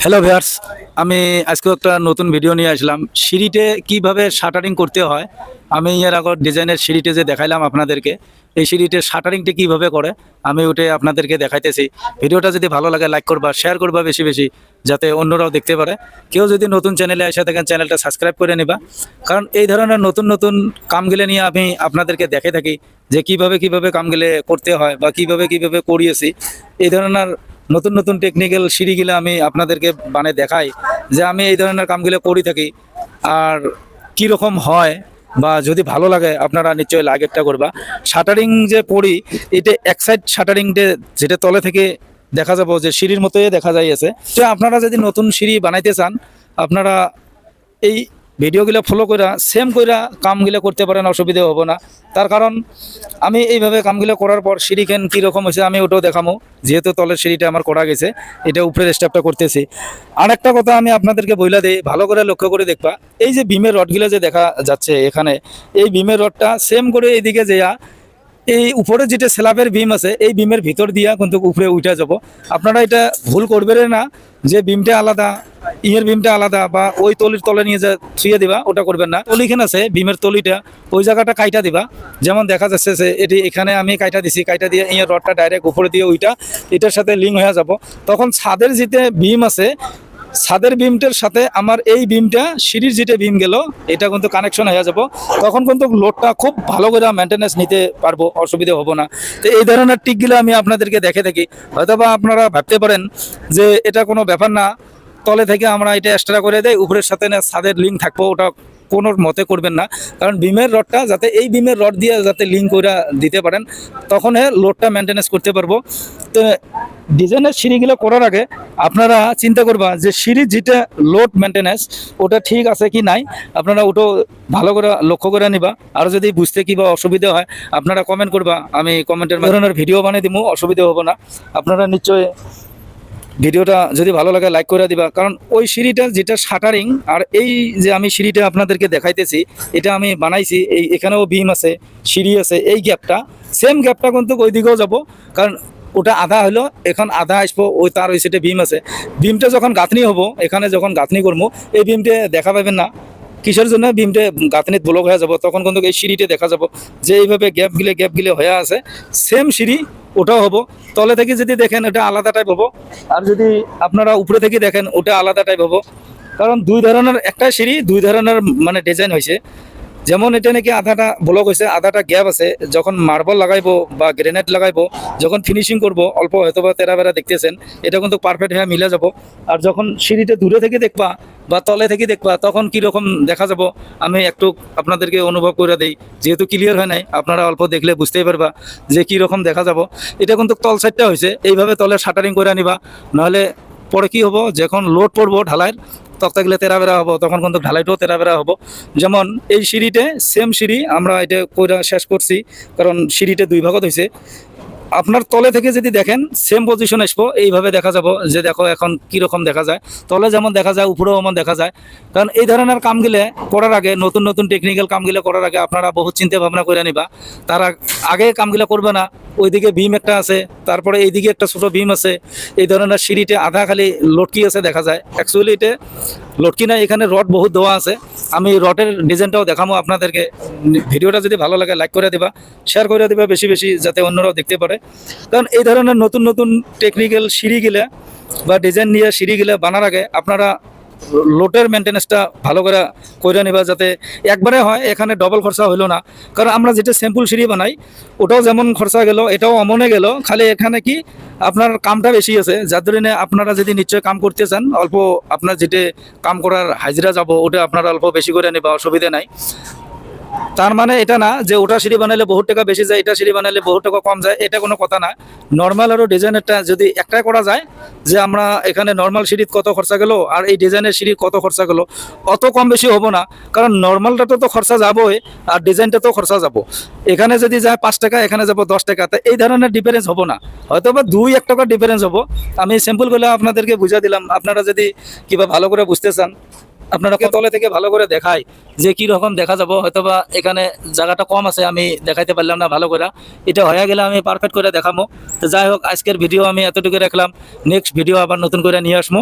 Hello viewers, আমি আজকে একটা নতুন ভিডিও নিয়ে আসলাম। সিঁড়িতে কিভাবে শাটারিং করতে হয়। আমি এর আগর ডিজাইনের সিঁড়িতে যে দেখাইলাম আপনাদেরকে, এই সিঁড়িতে শাটারিংটা কিভাবে করে আমি ওটা আপনাদেরকে দেখাইতেছি। ভিডিওটা যদি ভালো লাগে লাইক করবা, শেয়ার করবা বেশি বেশি, যাতে অন্যরাও দেখতে পারে। কেউ যদি নতুন চ্যানেলে এসে থাকেন চ্যানেলটা সাবস্ক্রাইব করে নিবা, কারণ এই ধরনের নতুন নতুন কামগুলো নিয়ে আমি আপনাদেরকে দেখে থাকি যে কিভাবে কিভাবে কামগুলো করতে হয় বা কিভাবে কিভাবে করিয়েছি। এই ধরনের নতুন নতুন টেকনিক্যাল সিঁড়িগুলো আমি আপনাদেরকে বানিয়ে দেখাই যে আমি এই ধরনের কামগুলো করি থাকি। আর কি রকম হয় বা যদি ভালো লাগে আপনারা নিশ্চয়ই লাইকটা করবা। শাটারিং যে করি, এটা এক সাইড শাটারিং যেটা তলে থেকে দেখা যাবো যে সিঁড়ির মতোই দেখা যাইছে। তো আপনারা যদি নতুন সিঁড়ি বানাইতে চান, আপনারা এই ভিডিওগুলো ফলো কইরা সেম কইরা কামগুলো করতে পারেন, অসুবিধা হবো না। তার কারণ আমি এইভাবে কামগুলো করার পর সিঁড়িখান কীরকম হয়েছে আমি ওটাও দেখামো, যেহেতু তলের সিঁড়িটা আমার করা গেছে, এটা উপরের স্টেপটা করতেছি। আরেকটা কথা আমি আপনাদেরকে বইলা দিই, ভালো করে লক্ষ্য করে দেখবা। এই যে বিমের রডগুলো যে দেখা যাচ্ছে এখানে, এই বিমের রডটা সেম করে এইদিকে যেয়া এই উপরে যেটা স্ল্যাবের বিম আছে এই বিমের ভিতর দিয়া কিন্তু উপরে উঠে যাব। আপনারা এটা ভুল করবেন না যে বিমটা আলাদা, ইয়ের বিমটা আলাদা বা ওই তলির তলে নিয়ে যা ছুঁয়ে দিবা, ওটা করবেন না। তলিখান আছে বিমের তলিটা, ওই জায়গাটা কাইটা দিবা। যেমন দেখা যাচ্ছে যে এটি এখানে আমি কাইটা দিছি, কাইটা দিয়ে ইয়ের রডটা ডাইরেক্ট উপরে দিয়ে ওইটা এটার সাথে লিঙ্ক হয়ে যাব। তখন ছাদের যেতে বিম আছে, ছাদের বিমটার সাথে আমার এই বিমটা সিঁড়ির যেটা বিম গেল এটা কিন্তু কানেকশন হয়ে যাব। তখন কিন্তু লোডটা খুব ভালো করে মেনটেন্যান্স নিতে পারবো, অসুবিধা হবো না। তো এই ধরনের টিকগুলো আমি আপনাদেরকে দেখে থাকি। হয়তোবা আপনারা ভাবতে পারেন যে এটা কোনো ব্যাপার না, তলে থেকে আমরা এটা এক্সট্রা করে দেই, উপরের সাথে না ছাদের লিঙ্ক থাকবো, ওটা কোনো মতে করবেন না। কারণ বিমের রডটা যাতে এই বিমের রড দিয়ে যাতে লিঙ্ক করে দিতে পারেন, তখন লোডটা মেনটেন্যান্স করতে পারবো। তো ডিজাইনের সিঁড়িগুলো করার আগে আপনারা চিন্তা করবা যে সিঁড়ির যেটা লোড মেনটেন্যান্স ওটা ঠিক আছে কি নাই, আপনারা ওটা ভালো করে লক্ষ্য করে নিবা। আর যদি বুঝতে কিবা অসুবিধা হয় আপনারা কমেন্ট করবা, আমি কমেন্টের ধরনের ভিডিও বানিয়ে দিব, অসুবিধা হবো না। আপনারা নিশ্চয়ই ভিডিওটা যদি ভালো লাগে লাইক করে দিবা। কারণ ওই সিঁড়িটা যেটা শাটারিং, আর এই যে আমি সিঁড়িটা আপনাদেরকে দেখাইতেছি এটা আমি বানাইছি, এখানেও বিম আছে, সিঁড়ি আছে, এই গ্যাপটা সেম গ্যাপটা কিন্তু ওই দিকেও যাবো। কারণ ওটা আধা হলো, এখন আধা আসবো, ওই তার ওই সাইডে বিম আছে। বিমটা যখন গাঁথনি হবো, এখানে যখন গাঁথনি করবো এই বিমটা দেখা পাবেন না। কিসের জন্য বিমটা গাঁথনিত ব্লক হয়ে যাব, তখন কিন্তু এই সিঁড়িতে দেখা যাব যে এইভাবে গ্যাপ গিলে হয়ে আছে। সেম সিঁড়ি ওটাও হবো। তলে থেকে যদি দেখেন ওটা আলাদা টাইপ হবো, আর যদি আপনারা উপরে থেকে দেখেন ওটা আলাদা টাইপ হবো। কারণ দুই ধরনের একটা সিঁড়ি দুই ধরনের মানে ডিজাইন হয়েছে। যেমন এটা নাকি আধাটা ব্লক হয়েছে, আধাটা গ্যাপ আছে। যখন মার্বল লাগাইবো বা গ্রেনাইট লাগাইবো, যখন ফিনিশিং করব অল্প হয়তো বা তেরা বেড়া দেখতেছেন, এটা কিন্তু পারফেক্ট হয়ে মিলে যাব। আর যখন সিঁড়িটা দূরে থেকে দেখবা বা তলে থেকে দেখবা তখন কীরকম দেখা যাব আমি একটু আপনাদেরকে অনুভব করে দিই। যেহেতু ক্লিয়ার হয় নাই, আপনারা অল্প দেখলে বুঝতেই পারবা যে কীরকম দেখা যাব। এটা কিন্তু তল সাইডটা হয়েছে, এইভাবে তলে শাটারিং করে নিবা। নাহলে পরে কি হবো, যখন লোড পড়বো ঢালাইয়ের তক্তাগুলো তেরা বেড়া হবো, তখন কিন্তু ঢালাইটাও তেরা বেড়া হবো। যেমন এই সিঁড়িতে সেম সিঁড়ি আমরা এটা কইরা শেষ করছি, কারণ সিঁড়িতে দুই ভাগত হয়েছে। আপনার তলে থেকে যদি দেখেন সেম পজিশন আসবো, এইভাবে দেখা যাব যে দেখো এখন কীরকম দেখা যায়, তলে যেমন দেখা যায় উপরেও এমন দেখা যায়। কারণ এই ধরনের কামগুলো করার আগে, নতুন নতুন টেকনিক্যাল কামগুলো করার আগে আপনারা বহুত চিন্তা ভাবনা করে নিবা। তার আগে কামগুলো করবে না। ওইদিকে বিম একটা আছে, তারপরে এইদিকে একটা ছোটো বিম আছে, এই ধরনের সিঁড়িতে আধা খালি লটকি আছে দেখা যায়। অ্যাকচুয়ালি এটা লটকি না, এখানে রড বহুত দেওয়া আছে। আমি রডের ডিজাইনটাও দেখাবো আপনাদেরকে। ভিডিওটা যদি ভালো লাগে লাইক করে দেবা, শেয়ার করে দেবা বেশি বেশি, যাতে অন্যরাও দেখতে পারে। কারণ এই ধরনের নতুন নতুন টেকনিক্যাল সিঁড়িগুলা বা ডিজাইন নিয়ে সিঁড়িগুলা বানার আগে আপনারা লোডের মেনটেন্যান্সটা ভালো করে নেবা, যাতে একবারে হয়। এখানে ডবল খরচা হইলো না। কারণ আমরা যেটা স্যাম্পল সিঁড়ি বানাই ওটাও যেমন খরচা গেল, এটাও অমনে গেল, খালি এখানে কি আপনার কামটা বেশি আছে। যার ধরনে আপনারা যদি নিশ্চয় কাম করতে চান, অল্প আপনার যেটা কাম করার হাজিরা যাব ওটা আপনারা অল্প বেশি করে নেবা, অসুবিধা নাই। তার মানে এটা না যে ওটা সিঁড়ি বানালে বহুত টাকা বেশি যায়, এটা সিঁড়ি বানালে বহুত টাকা কম যায়, এটা কোনো কথা না। নর্মাল আরও ডিজাইনেরটা যদি একটাই করা যায় যে আমরা এখানে নর্মাল সিঁড়ির কত খরচা গেল আর এই ডিজাইনের সিঁড়ির কত খরচা গেল, অত কম বেশি হবো না। কারণ নর্মালটা তো খরচা যাবোই, আর ডিজাইনটা তো খরচা যাব। এখানে যদি যায় 5 টাকা, এখানে যাব 10 টাকা, তা এই ধরনের ডিফারেন্স হবো না। হয়তো বা 2-1 টাকার ডিফারেন্স হবো। আমি সিম্পলগুলো আপনাদেরকে বুঝা দিলাম। আপনারা যদি কিবা ভালো করে বুঝতে চান, আপনারা তলে থেকে ভালো করে দেখাই যে কি রকম দেখা যাব। হয়তোবা এখানে জায়গাটা কম আছে, আমি দেখাইতে পারলাম না ভালো করে। এটা হয়ে গেলে আমি পারফেক্ট করে দেখাবো। তো যাই হোক, আজকের ভিডিও আমি এতটুকু রাখলাম। নেক্সট ভিডিও আবার নতুন করে নিয়ে আসবো।